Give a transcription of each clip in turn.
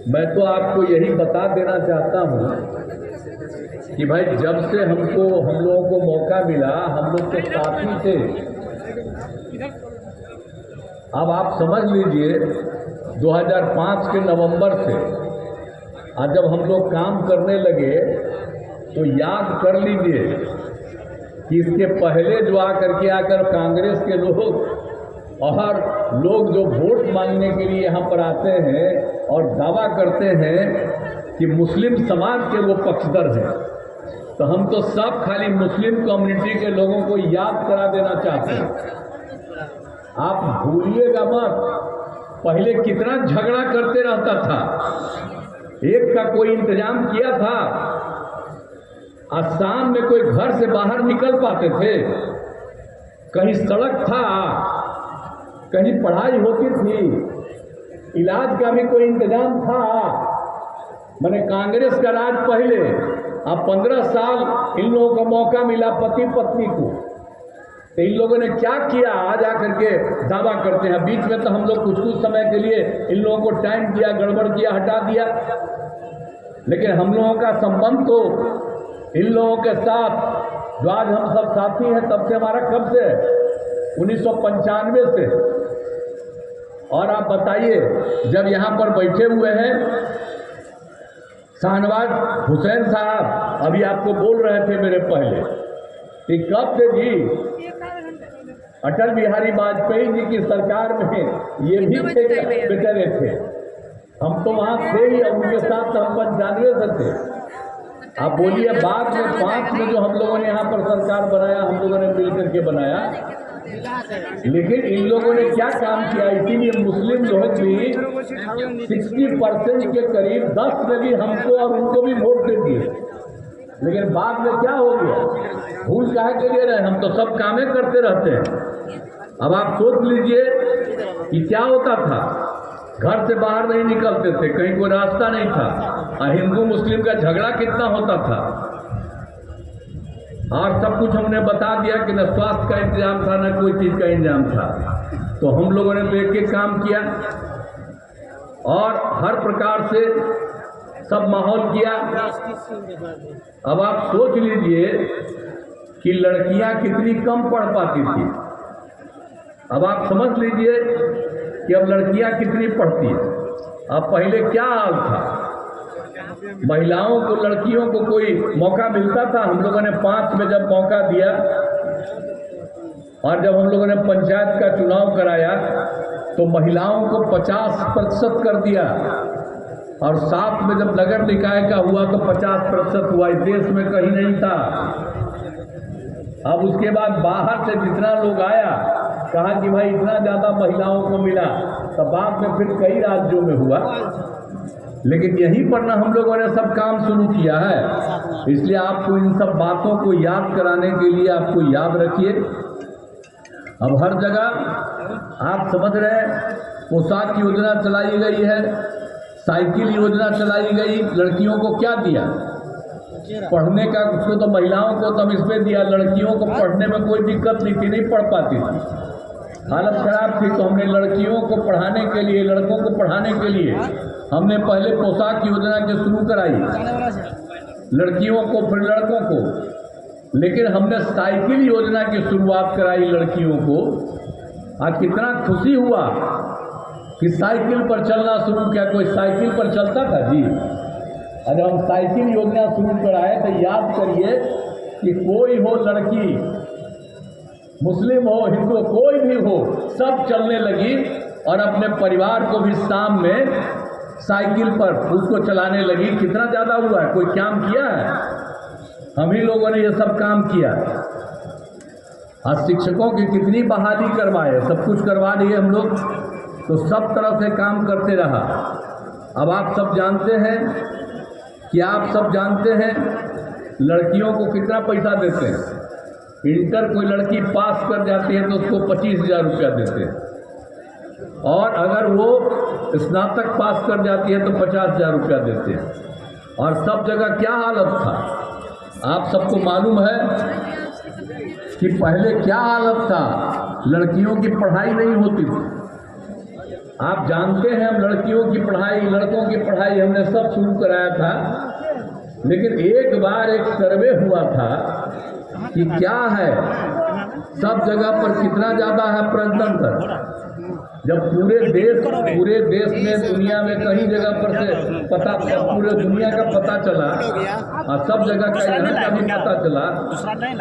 मैं तो आपको यही बता देना चाहता हूँ कि भाई जब से हम लोगों को मौका मिला, हम लोग के साथी थे। अब आप समझ लीजिए 2005 के नवंबर से आज जब हम लोग काम करने लगे तो याद कर लीजिए कि इसके पहले जो आकर कांग्रेस के लोग और लोग जो वोट मांगने के लिए यहाँ पर आते हैं और दावा करते हैं कि मुस्लिम समाज के वो पक्षधर हैं, तो हम तो सब खाली मुस्लिम कम्युनिटी के लोगों को याद करा देना चाहते हैं। आप भूलिएगा मत, पहले कितना झगड़ा करते रहता था, एक का कोई इंतजाम किया था। आसाम में कोई घर से बाहर निकल पाते थे, कहीं सड़क था, कहीं पढ़ाई होती थी, इलाज का भी कोई इंतजाम था। मैंने कांग्रेस का राज पहले, अब 15 साल इन लोगों को मौका मिला पति पत्नी को, तो इन लोगों ने क्या किया आज आकर के दावा करते हैं। बीच में तो हम लोग कुछ समय के लिए इन लोगों को टाइम दिया, गड़बड़ किया, हटा दिया, लेकिन हम लोगों का संबंध तो इन लोगों के साथ जो आज हम सब साथी हैं तब से हमारा कब से 1995 से। और आप बताइए जब यहाँ पर बैठे हुए हैं शाहनवाज हुसैन साहब, अभी आपको बोल रहे थे मेरे पहले कि कब से जी अटल बिहारी वाजपेयी जी की सरकार में ये भी बेटे थे, हम तो वहाँ थे ही, उनके साथ तो हम 95 से थे। आप बोलिए बाद में 5 में जो हम लोगों ने यहाँ पर सरकार बनाया, हम लोगों ने मिलकर के बनाया, लेकिन इन लोगों ने क्या काम किया, इसीलिए मुस्लिम लोग भी 60% के करीब 10 में भी हमको और उनको भी वोट दे दिए। लेकिन बाद में क्या हो गया, भूल काहे के लिए रहे, हम तो सब कामें करते रहते हैं। अब आप सोच लीजिए कि क्या होता था, घर से बाहर नहीं निकलते थे, कहीं कोई रास्ता नहीं था, और हिंदू मुस्लिम का झगड़ा कितना होता था। और सब कुछ हमने बता दिया कि न स्वास्थ्य का इंतजाम था, न कोई चीज़ का इंतजाम था, तो हम लोगों ने तो एक एक काम किया और हर प्रकार से सब माहौल किया। अब आप सोच लीजिए कि लड़कियां कितनी कम पढ़ पाती थी, अब आप समझ लीजिए कि अब लड़कियां कितनी पढ़ती हैं। अब पहले क्या हाल था, महिलाओं को, लड़कियों को कोई मौका मिलता था। हम लोगों ने 5 में जब मौका दिया और जब हम लोगों ने पंचायत का चुनाव कराया तो महिलाओं को 50% कर दिया, और 7 में जब नगर निकाय का हुआ तो 50% हुआ। इस देश में कहीं नहीं था। अब उसके बाद बाहर से जितना लोग आया, कहा कि भाई इतना ज़्यादा महिलाओं को मिला, तो बाद में फिर कई राज्यों में हुआ, लेकिन यहीं पर ना हम लोगों ने सब काम शुरू किया है। इसलिए आपको इन सब बातों को याद कराने के लिए आपको याद रखिए। अब हर जगह आप समझ रहे हैं, पोशाक योजना चलाई गई है, साइकिल योजना चलाई गई, लड़कियों को क्या दिया पढ़ने का, उसको तो महिलाओं को तो हम इसमें दिया, लड़कियों को पढ़ने में कोई दिक्कत नहीं थी, नहीं पढ़ पाती थी, हालत खराब थी। तो हमने लड़कियों को पढ़ाने के लिए, लड़कों को पढ़ाने के लिए हमने पहले पोशाक योजना के शुरू कराई, लड़कियों को फिर लड़कों को, लेकिन हमने साइकिल योजना की शुरुआत कराई लड़कियों को। आज कितना खुशी हुआ कि साइकिल पर चलना शुरू किया। कोई साइकिल पर चलता था जी? अगर हम साइकिल योजना शुरू कराए तो याद करिए कि कोई हो, लड़की, मुस्लिम हो, हिंदू, कोई भी हो, सब चलने लगी और अपने परिवार को भी शाम में साइकिल पर उसको चलाने लगी। कितना ज़्यादा हुआ है, कोई काम किया है? हम ही लोगों ने ये सब काम किया। आज शिक्षकों की कितनी बहाली करवाए, सब कुछ करवा दिए हम लोग, तो सब तरह से काम करते रहा। अब आप सब जानते हैं कि आप सब जानते हैं लड़कियों को कितना पैसा देते हैं। इंटर कोई लड़की पास कर जाती है तो उसको 25,000 रुपया देते हैं, और अगर वो स्नातक पास कर जाती है तो 50,000 रुपया देते हैं। और सब जगह क्या हालत था, आप सबको मालूम है कि पहले क्या हालत था, लड़कियों की पढ़ाई नहीं होती थी। आप जानते हैं हम लड़कियों की पढ़ाई, लड़कों की पढ़ाई हमने सब शुरू कराया था, लेकिन एक बार एक सर्वे हुआ था कि क्या है सब जगह पर कितना ज़्यादा है प्रजनन दर। जब पूरे देश में दुनिया में कई जगह पर से पता, पूरे दुनिया का पता चला और सब जगह का यहाँ का भी पता चला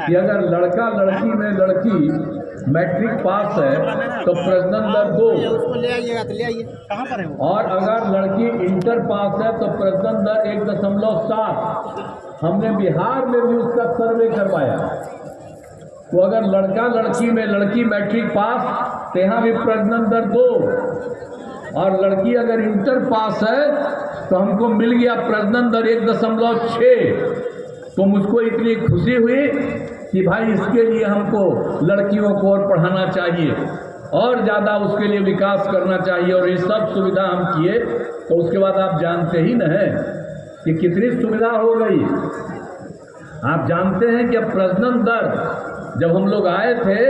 कि अगर लड़का लड़की में लड़की मैट्रिक पास है तो प्रजनन दर 2, और अगर लड़की इंटर पास है तो प्रजनन दर 1.7। हमने बिहार में भी उसका सर्वे करवाया, तो अगर लड़का लड़की में लड़की मैट्रिक पास तो यहाँ भी प्रजनन दर 2, और लड़की अगर इंटर पास है तो हमको मिल गया प्रजनन दर 1.6। तो मुझको इतनी खुशी हुई कि भाई इसके लिए हमको लड़कियों को और पढ़ाना चाहिए और ज़्यादा उसके लिए विकास करना चाहिए, और ये सब सुविधा हम किए। तो उसके बाद आप जानते ही न हैं कि कितनी सुविधा हो गई। आप जानते हैं कि प्रजनन दर जब हम लोग आए थे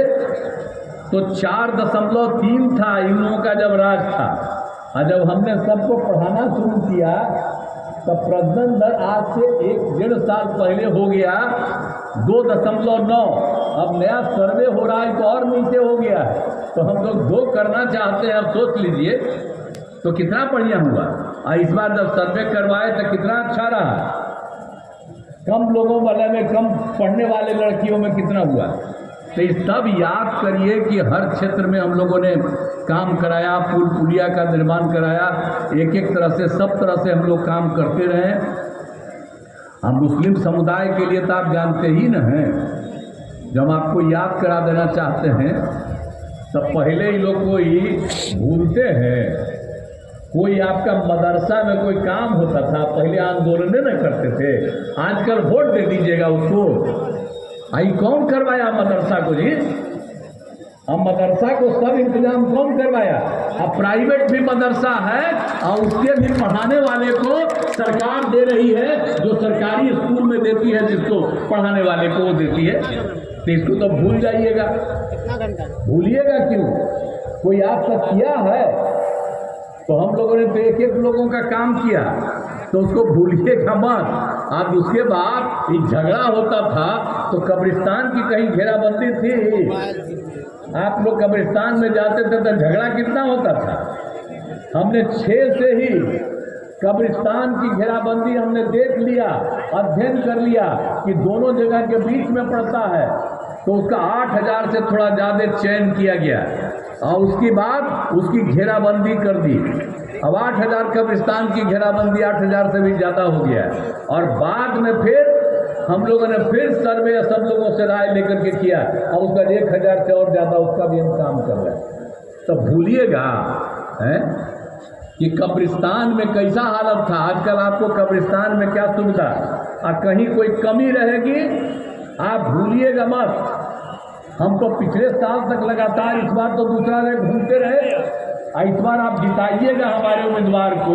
तो 4.3 था इन लोगों का जब राज था, और जब हमने सबको पढ़ाना शुरू किया तो प्रजनन दर आज से 1-1.5 साल पहले हो गया 2.9। अब नया सर्वे हो रहा है तो और नीचे हो गया है। तो हम लोग 2 करना चाहते हैं, अब सोच लीजिए तो कितना बढ़िया हुआ। और इस बार जब सर्वे करवाए तो कितना अच्छा रहा, कम लोगों वाले में, कम पढ़ने वाले लड़कियों में कितना हुआ। तो ये सब याद करिए कि हर क्षेत्र में हम लोगों ने काम कराया, पुल पुलिया का निर्माण कराया, एक तरह से सब तरह से हम लोग काम करते रहे। हम मुस्लिम समुदाय के लिए तो आप जानते ही न हैं, जब आपको याद करा देना चाहते हैं तो पहले ही लोग को ही भूलते हैं। कोई आपका मदरसा में कोई काम होता था, पहले आंदोलन न करते थे, आजकल वोट दे दीजिएगा उसको। आई कौन करवाया मदरसा को जी? अब मदरसा को सब इंतजाम कौन करवाया? अब प्राइवेट भी मदरसा है और उसके भी पढ़ाने वाले को सरकार दे रही है, जो सरकारी स्कूल में देती है जिसको पढ़ाने वाले को वो देती है। तो इसको तो भूल जाइएगा, भूलिएगा क्यों? कोई आपका किया है तो हम लोगों ने तो एक लोगों का काम किया, तो उसको भूलिएगा मत। अब उसके बाद एक झगड़ा होता था तो कब्रिस्तान की कहीं घेराबंदी थी, आप लोग कब्रिस्तान में जाते थे तो झगड़ा कितना होता था। हमने 6 से ही कब्रिस्तान की घेराबंदी हमने देख लिया, अध्ययन कर लिया कि दोनों जगह के बीच में पड़ता है, तो उसका 8000 से थोड़ा ज़्यादा चयन किया गया और उसके बाद उसकी घेराबंदी कर दी। अब 8000 कब्रिस्तान की घेराबंदी 8000 से भी ज़्यादा हो गया है। और बाद में फिर हम लोगों ने फिर सर्वे सब लोगों से राय लेकर के किया और उसका 1000 से और ज़्यादा उसका भी हम काम कर रहे हैं। तो भूलिएगा हैं कि कब्रिस्तान में कैसा हालत था, आजकल आपको कब्रिस्तान में क्या सुविधा, और कहीं कोई कमी रहेगी आप भूलिएगा मत। हम तो पिछले साल तक लगातार, इस बार तो दूसरा जगह घूमते रहे, इस बार आप जिताइएगा हमारे उम्मीदवार को,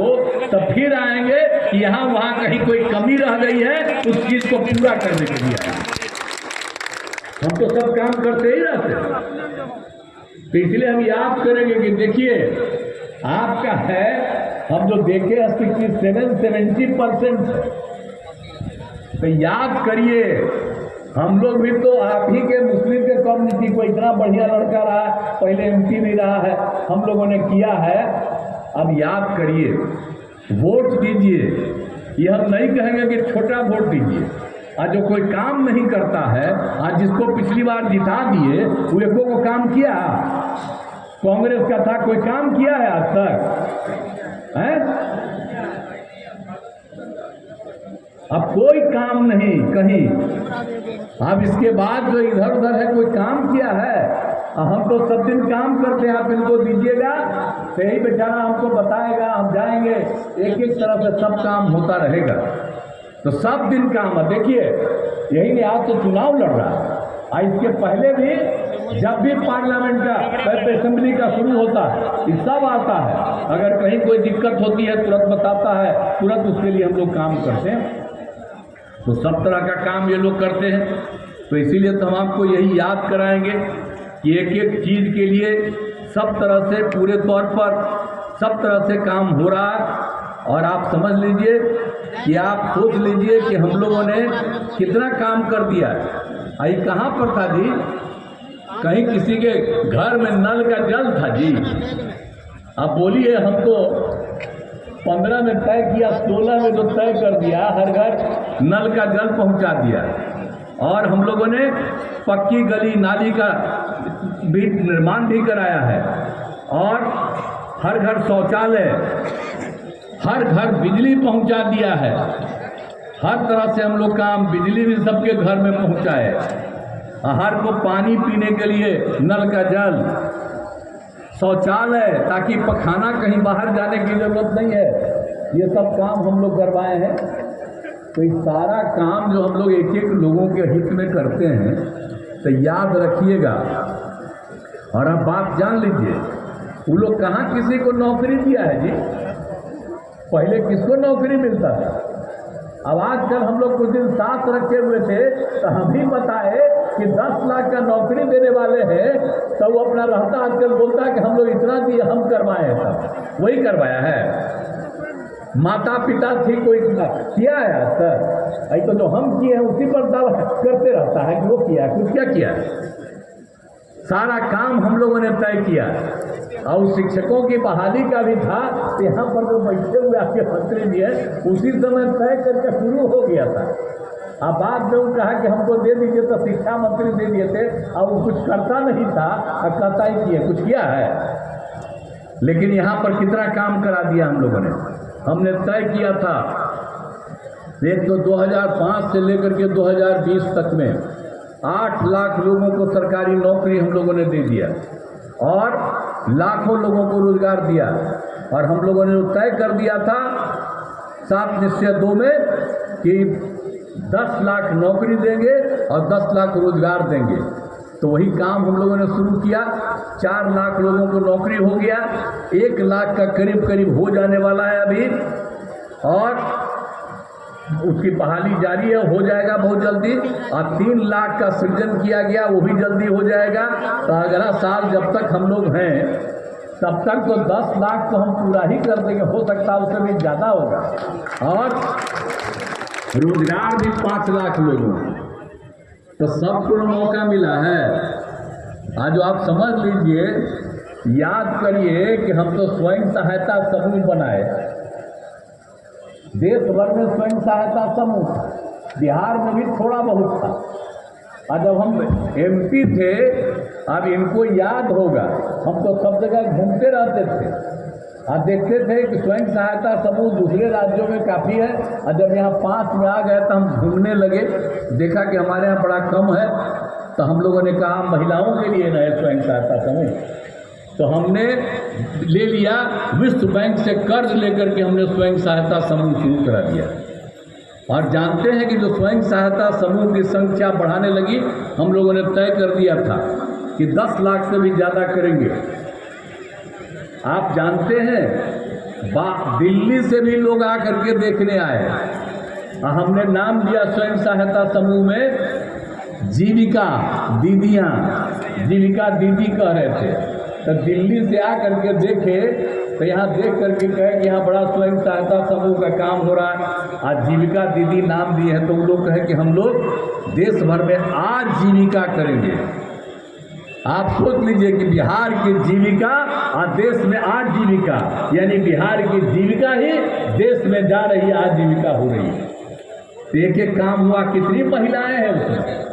तब फिर आएंगे कि यहाँ वहाँ कहीं कोई कमी रह गई है, उस चीज़ को पूरा करने के लिए आए। हम तो सब काम करते ही रहते हैं, तो इसलिए हम याद करेंगे कि देखिए आपका है, हम जो देखे 67-70%, तो याद करिए हम लोग भी तो आप ही के मुस्लिम के कम्युनिटी को इतना बढ़िया लड़का रहा, पहले MP भी रहा है, हम लोगों ने किया है। अब याद करिए, वोट दीजिए, ये हम नहीं कहेंगे कि छोटा वोट दीजिए। आज जो कोई काम नहीं करता है, आज जिसको पिछली बार जिता दिए वो एको को काम किया, कांग्रेस का था, कोई काम किया है आज तक है? अब कोई काम नहीं कहीं। अब इसके बाद जो इधर उधर है कोई काम किया है? हम तो सब दिन काम करते हैं, आप इनको दीजिएगा तो यही बेचारा हमको बताएगा, हम जाएंगे, एक तरह से सब काम होता रहेगा। तो सब दिन काम है। देखिए यही नहीं, आज तो चुनाव लड़ रहा है, इसके पहले भी जब भी पार्लियामेंट का असेंबली का शुरू होता है ये सब आता है, अगर कहीं कोई दिक्कत होती है तुरंत बताता है, तुरंत उसके लिए हम लोग काम करते हैं। तो सब तरह का काम ये लोग करते हैं। तो इसीलिए तो हम आपको यही याद कराएंगे कि एक एक चीज़ के लिए सब तरह से पूरे तौर पर सब तरह से काम हो रहा है। और आप समझ लीजिए कि आप सोच लीजिए कि हम लोगों ने कितना काम कर दिया है। आई कहाँ पर था जी? कहीं किसी के घर में नल का जल था जी? आप बोलिए, हमको 15 में तय किया, 16 में तो तय कर दिया, हर घर नल का जल पहुंचा दिया। और हम लोगों ने पक्की गली नाली का भी निर्माण भी कराया है, और हर घर शौचालय, हर घर बिजली पहुंचा दिया है। हर तरह से हम लोग काम, बिजली भी सबके घर में पहुंचाए, हर को पानी पीने के लिए नल का जल, शौचालय, ताकि पखाना कहीं बाहर जाने की जरूरत नहीं है। ये सब काम हम लोग करवाए हैं। तो ये सारा काम जो हम लोग एक एक लोगों के हित में करते हैं, तो याद रखिएगा। और अब बात जान लीजिए, वो लोग कहाँ किसी को नौकरी दिया है जी? पहले किसको नौकरी मिलता था? अब आजकल हम लोग कुछ दिन साथ रखे हुए थे, तो हम ही बताए कि 10 लाख का नौकरी देने वाले हैं, तो वो अपना रहता आजकल बोलता है कि हम लोग इतना दिए, हम करवाए हैं। सब वही करवाया है। माता पिता थी, कोई किया है सर? ऐसा तो जो हम किए हैं उसी पर दावा करते रहता है कि वो किया है। कुछ क्या किया है? सारा काम हम लोगों ने तय किया। और शिक्षकों की बहाली का भी था, यहाँ पर जो बैठे हुए आपके मंत्री जी हैं, उसी समय तय करके शुरू हो गया था। अब बाद में वो कहा कि हमको दे दीजिए, तो शिक्षा मंत्री दे दिए थे, और वो कुछ करता नहीं था, और करता ही किया, कुछ किया है। लेकिन यहाँ पर कितना काम करा दिया हम लोगों ने। हमने तय किया था, एक तो 2005 से लेकर के 2020 तक में 8 लाख लोगों को सरकारी नौकरी हम लोगों ने दे दिया, और लाखों लोगों को रोजगार दिया। और हम लोगों ने तय कर दिया था 7 निश्चय 2 में कि 10 लाख नौकरी देंगे और 10 लाख रोजगार देंगे। तो वही काम हम लोगों ने शुरू किया। 4 लाख लोगों को नौकरी हो गया, 1 लाख का करीब करीब हो जाने वाला है अभी, और उसकी बहाली जारी है, हो जाएगा बहुत जल्दी। और 3 लाख का सृजन किया गया, वो भी जल्दी हो जाएगा। तो अगला साल जब तक हम लोग हैं, तब तक तो 10 लाख तो हम पूरा ही कर देंगे, हो सकता है उससे भी ज़्यादा होगा। और रोजगार भी 5 लाख लोगों को, तो सबको मौका मिला है। आज आप समझ लीजिए, याद करिए कि हम तो स्वयं सहायता समूह बनाए, देश भर में स्वयं सहायता समूह, बिहार में भी थोड़ा बहुत था। और जब हम MP थे, अब इनको याद होगा, हम तो सब जगह घूमते रहते थे और देखते थे कि स्वयं सहायता समूह दूसरे राज्यों में काफ़ी है। और जब यहाँ 5 में आ गए तो हम घूमने लगे, देखा कि हमारे यहाँ बड़ा कम है। तो हम लोगों ने कहा महिलाओं के लिए नए स्वयं सहायता समूह। तो हमने ले लिया, विश्व बैंक से कर्ज लेकर के हमने स्वयं सहायता समूह शुरू करा दिया। और जानते हैं कि जो स्वयं सहायता समूह की संख्या बढ़ाने लगी, हम लोगों ने तय कर दिया था कि 10 लाख से भी ज़्यादा करेंगे। आप जानते हैं, दिल्ली से भी लोग आकर के देखने आए। हमने नाम दिया स्वयं सहायता समूह में जीविका दीदियाँ, जीविका दीदी कह रहे थे। तो दिल्ली से आकर के देखे, तो यहाँ देख करके कहे कि यहाँ बड़ा स्वयं सहायता समूह का काम हो रहा है, आज जीविका दीदी नाम दिए हैं। तो वो लोग कहे कि हम लोग देश भर में आजीविका करेंगे। आप सोच लीजिए कि बिहार की जीविका और देश में आजीविका, यानी बिहार की जीविका ही देश में जा रही है, आजीविका हो रही है। तो एक एक काम हुआ, कितनी महिलाएं हैं उसमें।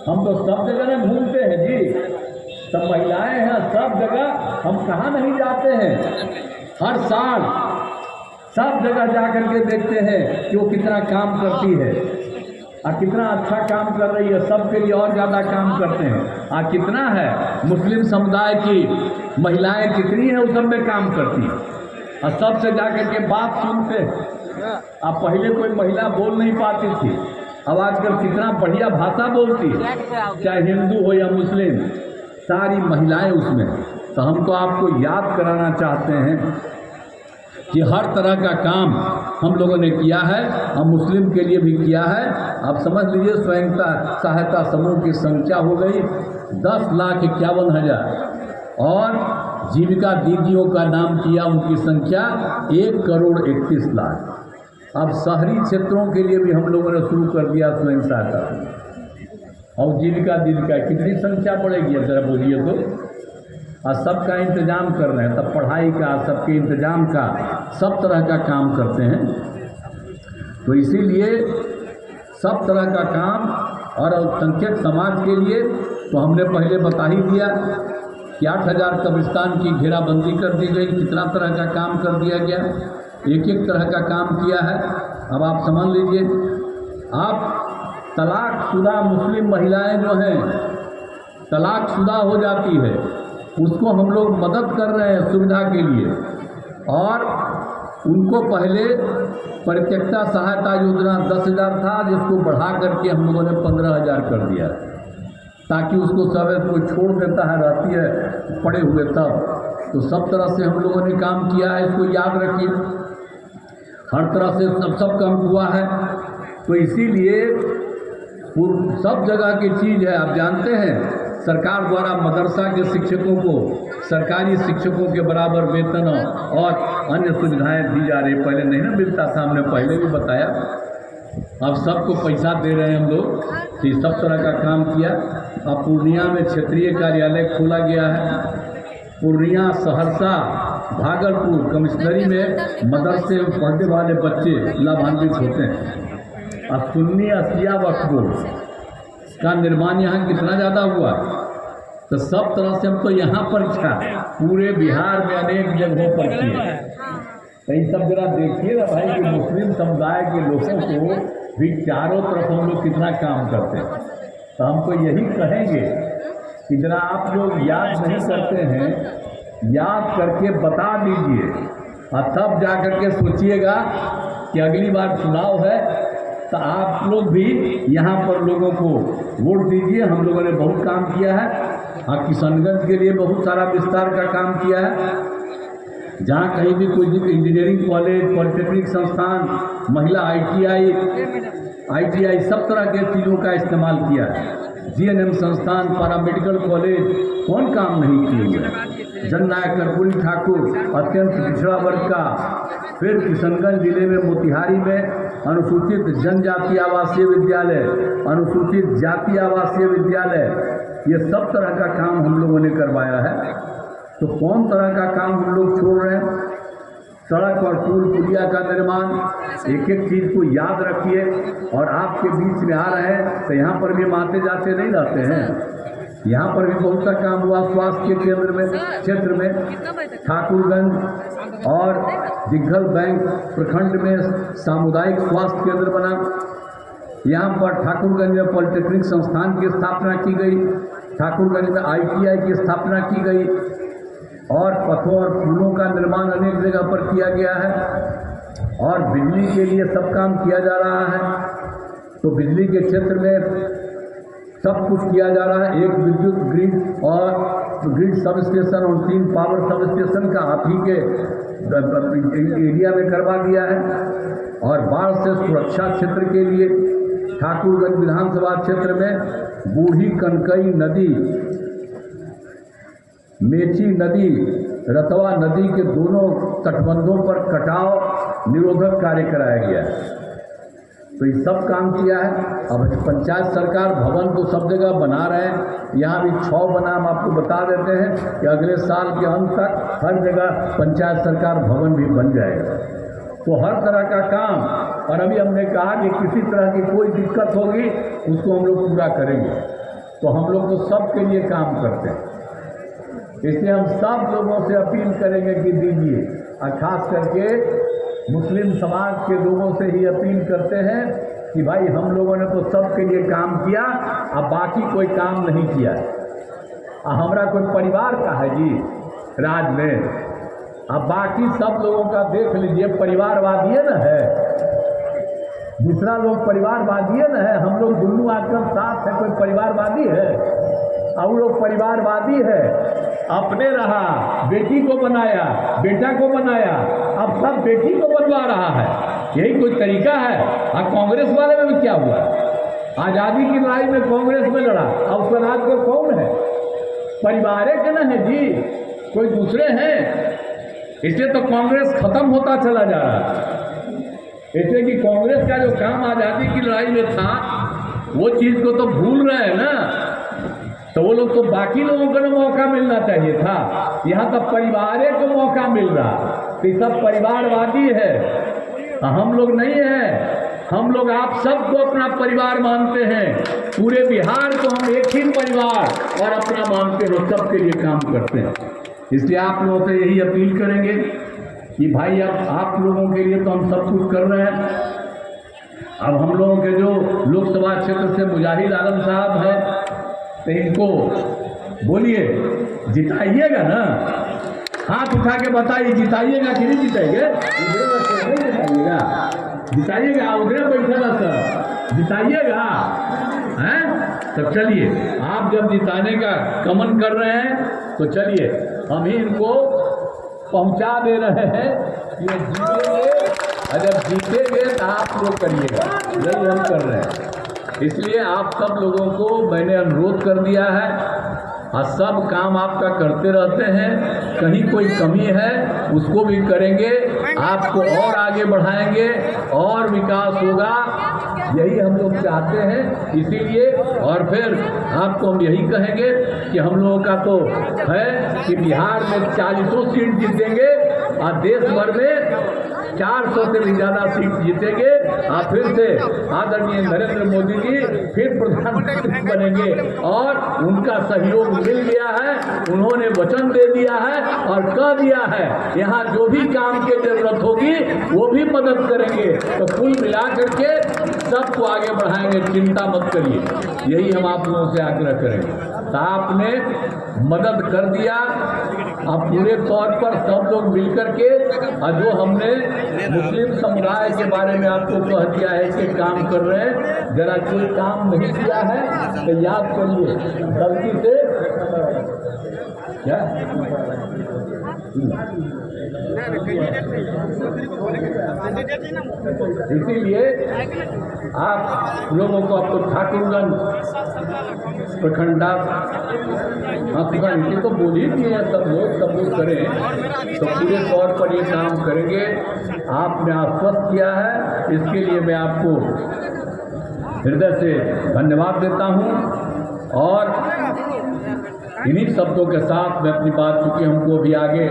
हम तो सब जगह में घूमते हैं जी, सब महिलाएं हैं सब जगह, हम कहाँ नहीं जाते हैं। हर साल सब जगह जा कर के देखते हैं कि वो कितना काम करती है और कितना अच्छा काम कर रही है, सबके लिए और ज़्यादा काम करते हैं। और कितना है, मुस्लिम समुदाय की महिलाएं कितनी हैं, उस सब में काम करती हैं और सबसे जा कर के बात सुनते हैं। अब पहले कोई महिला बोल नहीं पाती थी, अब आजकल कितना बढ़िया भाषा बोलती है, चाहे हिंदू हो या मुस्लिम, सारी महिलाएं उसमें। तो हम तो आपको याद कराना चाहते हैं कि हर तरह का काम हम लोगों ने किया है, हम मुस्लिम के लिए भी किया है। आप समझ लीजिए, स्वयं सहायता समूह की संख्या हो गई 10,51,000 और जीविका दीदियों का नाम किया, उनकी संख्या 1,31,00,000। अब शहरी क्षेत्रों के लिए भी हम लोगों ने शुरू कर दिया स्वयं सहायता समूह। और जीविका दीदी का कितनी संख्या बढ़ेगी अब जरा बोलिए तो। और सबका इंतजाम कर रहे हैं, तब पढ़ाई का, सबके इंतजाम का, सब तरह का काम करते हैं। तो इसीलिए सब तरह का काम और अल्पसंख्यक समाज के लिए तो हमने पहले बता ही दिया कि 8,000 कब्रिस्तान की घेराबंदी कर दी गई, कितना तरह का काम कर दिया गया, एक एक तरह का काम किया है। अब आप समझ लीजिए, आप तलाकशुदा मुस्लिम महिलाएं जो हैं, तलाकशुदा हो जाती है, उसको हम लोग मदद कर रहे हैं सुविधा के लिए। और उनको पहले परित्यक्ता सहायता योजना 10,000 था, जिसको बढ़ा करके हम लोगों ने 15,000 कर दिया, ताकि उसको सब कोई छोड़ देता है, रहती है पड़े हुए तब। तो सब तरह से हम लोगों ने काम किया है, इसको याद रखिए। हर तरह से सब काम हुआ है। तो इसीलिए सब जगह की चीज़ है। आप जानते हैं सरकार द्वारा मदरसा के शिक्षकों को सरकारी शिक्षकों के बराबर वेतन और अन्य सुविधाएं दी जा रही। पहले नहीं ना मिलता था, हमने पहले भी बताया। अब सबको पैसा दे रहे हैं हम लोग। तो सब तरह का काम किया। अब पूर्णिया में क्षेत्रीय कार्यालय खोला गया है। पूर्णिया, सहरसा, भागलपुर कमिश्नरी में मदरसे में पढ़ने वाले बच्चे लाभान्वित होते हैं। अब सुन्नी असिया वक्फ बोर्ड का निर्माण यहाँ कितना ज़्यादा हुआ। तो सब तरह से हम तो यहाँ पर पूरे बिहार में अनेक जगहों पर किए। तो इन सब जरा देखिए ना भाई कि मुस्लिम समुदाय के लोगों को भी चारों तरफ हम लोग कितना काम करते हैं। तो हम तो यही कहेंगे कि जरा आप लोग याद नहीं करते हैं, याद करके बता दीजिए और तब जा करके सोचिएगा कि अगली बार चुनाव है तो आप लोग भी यहाँ पर लोगों को वोट दीजिए। हम लोगों ने बहुत काम किया है। किशनगंज के लिए बहुत सारा विस्तार का काम किया है। जहाँ कहीं भी कोई इंजीनियरिंग कॉलेज, पॉलिटेक्निक संस्थान, महिला ITI सब तरह के चीज़ों का इस्तेमाल किया है। GNM संस्थान, पैरामेडिकल कॉलेज, कौन काम नहीं किए हुए। जननायक कर्पूरी ठाकुर अत्यंत पिछड़ा वर्ग का। फिर किशनगंज जिले में मोतिहारी में अनुसूचित जनजाति आवासीय विद्यालय, अनुसूचित जाति आवासीय विद्यालय, ये सब तरह का काम हम लोगों ने करवाया है। तो कौन तरह का काम हम लोग छोड़ रहे हैं। सड़क और पुल पुलिया का निर्माण, एक एक चीज़ को याद रखिए। और आपके बीच में आ रहे हैं तो यहाँ पर भी हम आते जाते नहीं रहते हैं। यहाँ पर भी बहुत सा काम हुआ। स्वास्थ्य के क्षेत्र में ठाकुरगंज और दिग्घल बैंक प्रखंड में सामुदायिक स्वास्थ्य केंद्र बना। यहाँ पर ठाकुरगंज में पॉलिटेक्निक संस्थान की स्थापना की गई। ठाकुरगंज में ITI की स्थापना की गई। और पथों और पुलों का निर्माण अनेक जगह पर किया गया है। और बिजली के लिए सब काम किया जा रहा है। तो बिजली के क्षेत्र में सब कुछ किया जा रहा है। एक विद्युत ग्रिड और ग्रिड सब स्टेशन और 3 पावर सब स्टेशन का आप ही के एरिया में करवा दिया है। और बाढ़ से सुरक्षा क्षेत्र के लिए ठाकुरगंज विधानसभा क्षेत्र में बूढ़ी कनकई नदी, मेची नदी, रतवा नदी के दोनों तटबंधों पर कटाव निरोधक कार्य कराया गया है। तो ये सब काम किया है। अब पंचायत सरकार भवन तो सब जगह बना रहे हैं। यहाँ भी 6 बना। हम आपको बता देते हैं कि अगले साल के अंत तक हर जगह पंचायत सरकार भवन भी बन जाएगा। तो हर तरह का काम। और अभी हमने कहा कि किसी तरह की कोई दिक्कत होगी उसको हम लोग पूरा करेंगे। तो हम लोग तो सबके लिए काम करते हैं। इसलिए हम सब लोगों से अपील करेंगे कि दीजिए। और खास करके मुस्लिम समाज के लोगों से ही अपील करते हैं कि भाई हम लोगों ने तो सबके लिए काम किया, अब बाकी कोई काम नहीं किया। हमारा कोई परिवार का है जी राज में। अब बाकी सब लोगों का देख लीजिए, परिवारवादी न है। दूसरा लोग परिवारवादी न है। हम लोग दोनों आजकल साथ है। कोई परिवारवादी है? और वो लोग परिवारवादी है। अपने रहा, बेटी को बनाया, बेटा को बनाया, अब सब बेटी को बनवा रहा है। यही कोई तरीका है? और कांग्रेस वाले में भी क्या हुआ? आज़ादी की लड़ाई में कांग्रेस में लड़ा, अब उसका राज को कौन है? परिवार के न है जी। कोई दूसरे हैं। इसलिए तो कांग्रेस खत्म होता चला जा रहा है। इसलिए कि कांग्रेस का जो काम आज़ादी की लड़ाई में था वो चीज़ को तो भूल रहे हैं ना। तो वो लोग तो बाकी लोगों को मौका मिलना चाहिए था। यहाँ तो परिवार को मौका मिल रहा, तो सब परिवारवादी है। हम लोग नहीं हैं। हम लोग आप सबको अपना परिवार मानते हैं। पूरे बिहार को हम एक ही परिवार और अपना मानते हैं, सबके लिए काम करते हैं। इसलिए आप लोगों से यही अपील करेंगे कि भाई अब आप लोगों के लिए तो हम सब कुछ कर रहे हैं। अब हम लोगों के जो लोकसभा क्षेत्र से मुजाहिद आलम साहब हैं, तो इनको बोलिए जिताइएगा ना। हाथ उठा के बताइए जिताइएगा कि नहीं जिताइएगा? नहीं जिताइएगा? जिताइएगा। उधर बैठे ना सर, जिताइएगा हैं? तो चलिए, आप जब जिताने का कमन कर रहे हैं तो चलिए हम ही इनको पहुंचा दे रहे हैं। ये जीतेंगे, और जब जीतेंगे तो आप लोग करिएगा, यही हम कर रहे हैं। इसलिए आप सब लोगों को मैंने अनुरोध कर दिया है, और सब काम आपका करते रहते हैं। कहीं कोई कमी है उसको भी करेंगे, आपको और आगे बढ़ाएंगे और विकास होगा, यही हम लोग चाहते हैं। इसीलिए और फिर आपको हम यही कहेंगे कि हम लोगों का तो है कि बिहार में 40 सीट जीतेंगे और देश भर में 400 से भी ज़्यादा सीट जीतेंगे। और फिर से आदरणीय नरेंद्र मोदी जी फिर प्रधानमंत्री बनेंगे, और उनका सहयोग मिल गया है। उन्होंने वचन दे दिया है और कह दिया है यहाँ जो भी काम की जरूरत होगी वो भी मदद करेंगे। तो कुल मिला करके सबको आगे बढ़ाएंगे, चिंता मत करिए। यही हम आप लोगों से आग्रह करेंगे। तो आपने मदद कर दिया, अब पूरे तौर पर सब लोग मिलकर के, और जो हमने मुस्लिम समुदाय के बारे में आपको कह दिया है कि काम कर रहे हैं, जरा कोई काम नहीं किया है तो याद करिए गलती से क्या। इसीलिए आप लोगों को अब तो ठाकुरगंज प्रखंडा इनकी तो बोल ही दिए हैं, सब लोग करें तो पूरे तौर पर ये काम करेंगे। आपने आश्वस्त किया है, इसके लिए मैं आपको हृदय से धन्यवाद देता हूँ। और इन्हीं शब्दों के साथ मैं अपनी बात, चूँकि हमको भी आगे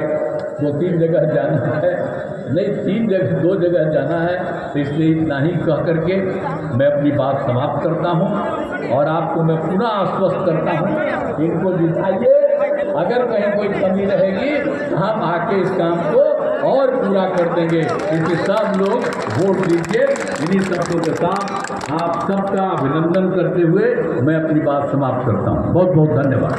2-3 जगह जाना है, नहीं 2 जगह जाना है, तो इसलिए इतना ही कह करके मैं अपनी बात समाप्त करता हूँ। और आपको मैं पुनः आश्वस्त करता हूँ, इनको जिताइए। अगर कहीं कोई कमी रहेगी तो हम आके इस काम को और पूरा कर देंगे। इसलिए सब लोग वोट दीजिए। इन्हीं शब्दों के साथ आप सबका अभिनंदन करते हुए मैं अपनी बात समाप्त करता हूँ। बहुत बहुत धन्यवाद।